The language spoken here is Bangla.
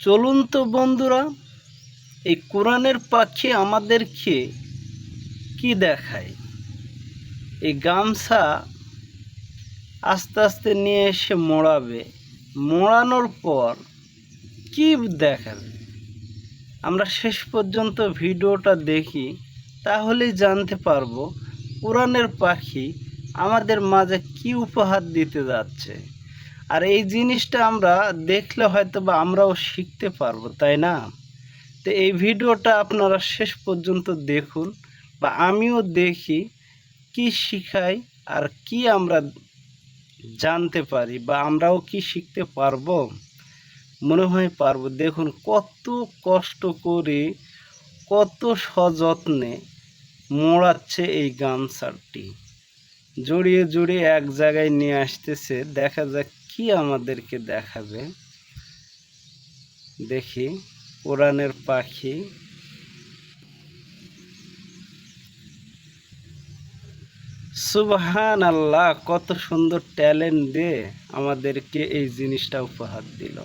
চলুন তো বন্ধুরা, এই কোরআনের পাখি আমাদেরকে কি দেখায়। এই গামছা আস্তে আস্তে নিয়ে এসে মোড়াবে, মোড়ানোর পর কি দেখাবে আমরা শেষ পর্যন্ত ভিডিওটা দেখি, তাহলেই জানতে পারবো কোরআনের পাখি আমাদের মাঝে কি উপহার দিতে যাচ্ছে। আর এই জিনিসটা আমরা দেখলে হয়তো বা আমরাও শিখতে পারবো, তাই না? তো এই ভিডিওটা আপনারা শেষ পর্যন্ত দেখুন, বা আমিও দেখি কি শিখাই আর কি আমরা জানতে পারি, বা আমরাও কি শিখতে পারবো। মনে হয় পারবো। দেখুন কত কষ্ট করে, কত সযত্নে মোড়াচ্ছে এই গামছাটি, জড়িয়ে জড়িয়ে এক জায়গায় নিয়ে আসতেছে। দেখা যাক কি আমাদেরকে দেখাবে। দেখি কোরআনের পাখি। সুবহান আল্লাহ, কত সুন্দর ট্যালেন্ট দিয়ে আমাদেরকে এই জিনিসটা উপহার দিল।